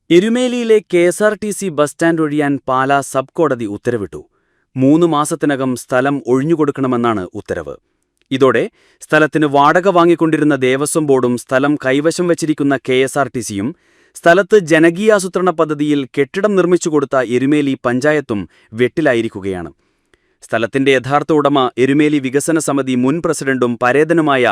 എരുമേലിയിലെ KSRTC bus stand ഒഴിയാൻ Pala sub കോടതി ഉത്തരവിട്ടു. 3 മാസത്തിനകം സ്ഥലം ഒഴിഞ്ഞുകൊടുക്കണമെന്നാണ് ഉത്തരവ്. ഇതോടെ സ്ഥലത്തിന് വാടക വാങ്ങിക്കൊണ്ടിരുന്ന ദേവസ്വം ബോർഡും സ്ഥലം കൈവശം വച്ചിരിക്കുന്ന കെ.എസ്.ആർ.ടി.സിയും സ്ഥലത്ത് ജനകീയാസൂത്രണ പദ്ധതിയിൽ കെട്ടിടം നിർമ്മിച്ചുകൊടുത്ത എരുമേലി പഞ്ചായത്തും വെട്ടിലായിരിക്കുകയാണ്. സ്ഥലത്തിന്റെ യഥാർത്ഥ ഉടമ എരുമേലി വികസന സമിതി മുൻ പ്രസിഡന്റും പരേതനുമായ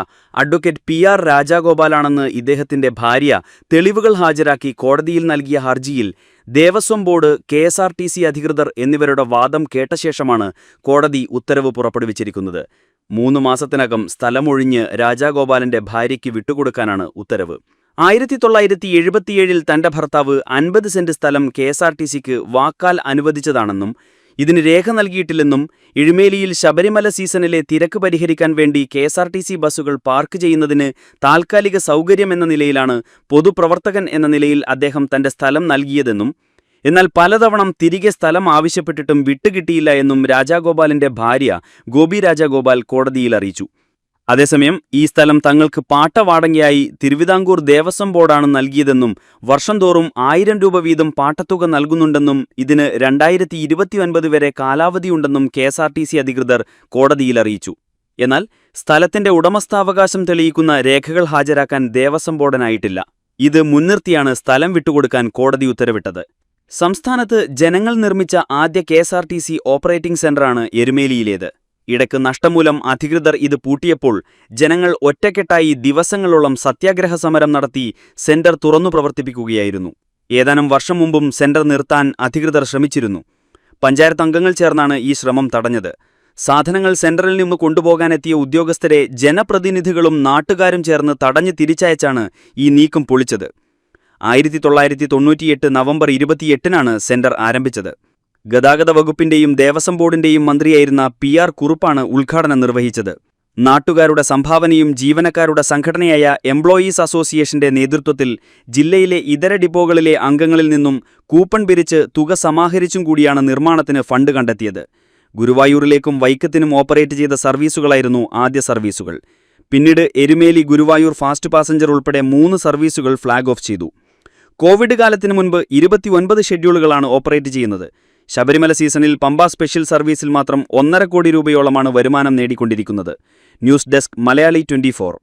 അഡ്വക്കേറ്റ് പി.ആർ. രാജഗോപാലാണെന്ന് ഇദ്ദേഹത്തിന്റെ ഭാര്യ തെളിവുകൾ ഹാജരാക്കി കോടതിയിൽ നൽകിയ ഹർജിയിൽ ദേവസ്വം ബോർഡ്, കെ.എസ്.ആർ.ടി.സി അധികൃതർ എന്നിവരുടെ വാദം കേട്ട ശേഷമാണ് കോടതി ഉത്തരവ് പുറപ്പെടുവിച്ചിരിക്കുന്നത്. 3 മാസത്തിനകം സ്ഥലമൊഴിഞ്ഞ് രാജഗോപാലന്റെ ഭാര്യയ്ക്ക് വിട്ടുകൊടുക്കാനാണ് ഉത്തരവ്. 1977 തന്റെ ഭർത്താവ് 50 സെന്റ് സ്ഥലം കെ.എസ്.ആർ.ടി.സിക്ക് വാക്കാൽ അനുവദിച്ചതാണെന്നും ഇതിന് രേഖ നൽകിയിട്ടില്ലെന്നും എരുമേലിയിൽ ശബരിമല സീസണിലെ തിരക്ക് പരിഹരിക്കാൻ വേണ്ടി കെ.എസ്.ആർ.ടി.സി ബസ്സുകൾ പാർക്ക് ചെയ്യുന്നതിന് താൽക്കാലിക സൗകര്യമെന്ന നിലയിലാണ് പൊതുപ്രവർത്തകൻ എന്ന നിലയിൽ അദ്ദേഹം തന്റെ സ്ഥലം നൽകിയതെന്നും എന്നാൽ പലതവണ തിരികെ സ്ഥലം ആവശ്യപ്പെട്ടിട്ടും വിട്ടുകിട്ടിയില്ല എന്നും രാജഗോപാലിന്റെ ഭാര്യ ഗോപി രാജഗോപാൽ കോടതിയിൽ അറിയിച്ചു. അതേസമയം ഈ സ്ഥലം തങ്ങൾക്ക് പാട്ടവാടകയായി തിരുവിതാംകൂർ ദേവസ്വം ബോർഡാണ് നൽകിയതെന്നും വർഷം തോറും 1000 രൂപ വീതം പാട്ടത്തുക നൽകുന്നുണ്ടെന്നും ഇതിന് 2029 വരെ കാലാവധിയുണ്ടെന്നും കെ.എസ്.ആർ.ടി.സി അധികൃതർ കോടതിയിൽ അറിയിച്ചു. എന്നാൽ സ്ഥലത്തിന്റെ ഉടമസ്ഥാവകാശം തെളിയിക്കുന്ന രേഖകൾ ഹാജരാക്കാൻ ദേവസ്വം ബോർഡിനായിട്ടില്ല. ഇത് മുൻനിർത്തിയാണ് സ്ഥലം വിട്ടുകൊടുക്കാൻ കോടതി ഉത്തരവിട്ടത്. സംസ്ഥാനത്ത് ജനങ്ങൾ നിർമ്മിച്ച ആദ്യ കെ.എസ്.ആർ.ടി.സി ഓപ്പറേറ്റിംഗ് സെന്ററാണ് എരുമേലിയിലേത്. ഇടയ്ക്ക് നഷ്ടമൂലം അധികൃതർ ഇത് പൂട്ടിയപ്പോൾ ജനങ്ങൾ ഒറ്റക്കെട്ടായി ദിവസങ്ങളോളം സത്യാഗ്രഹ സമരം നടത്തി സെന്റർ തുറന്നു പ്രവർത്തിപ്പിക്കുകയായിരുന്നു. ഏതാനും വർഷം മുമ്പും സെന്റർ നിർത്താൻ അധികൃതർ ശ്രമിച്ചിരുന്നു. പഞ്ചായത്ത് അംഗങ്ങൾ ചേർന്നാണ് ഈ ശ്രമം തടഞ്ഞത്. സാധനങ്ങൾ സെന്ററിൽ നിന്ന് കൊണ്ടുപോകാനെത്തിയ ഉദ്യോഗസ്ഥരെ ജനപ്രതിനിധികളും നാട്ടുകാരും ചേർന്ന് തടഞ്ഞ് തിരിച്ചയച്ചാണ് ഈ നീക്കം പൊളിച്ചത്. 1998 നവംബർ 28 സെന്റർ ആരംഭിച്ചത്. ഗതാഗത വകുപ്പിന്റെയും ദേവസ്വം ബോർഡിന്റെയും മന്ത്രിയായിരുന്ന പി.ആർ. കുറുപ്പാണ് ഉദ്ഘാടനം നിർവഹിച്ചത്. നാട്ടുകാരുടെ സംഭാവനയും ജീവനക്കാരുടെ സംഘടനയായ എംപ്ലോയീസ് അസോസിയേഷന്റെ നേതൃത്വത്തിൽ ജില്ലയിലെ ഇതര ഡിപ്പോകളിലെ അംഗങ്ങളിൽ നിന്നും കൂപ്പൺ പിരിച്ച് തുക സമാഹരിച്ചും കൂടിയാണ് നിർമ്മാണത്തിന് ഫണ്ട് കണ്ടെത്തിയത്. ഗുരുവായൂരിലേക്കും വൈക്കത്തിനും ഓപ്പറേറ്റ് ചെയ്ത സർവീസുകളായിരുന്നു ആദ്യ സർവീസുകൾ. പിന്നീട് എരുമേലി ഗുരുവായൂർ ഫാസ്റ്റ് പാസഞ്ചർ ഉൾപ്പെടെ 3 സർവീസുകൾ ഫ്ളാഗ് ഓഫ് ചെയ്തു. കോവിഡ് കാലത്തിന് മുൻപ് 29 ഷെഡ്യൂളുകളാണ് ഓപ്പറേറ്റ് ചെയ്യുന്നത്. ശബരിമല സീസണിൽ പമ്പ സ്പെഷ്യൽ സർവീസിൽ മാത്രം 1.5 കോടി രൂപയോളമാണ് വരുമാനം നേടിക്കൊണ്ടിരിക്കുന്നത്. News desk, Malayali 24.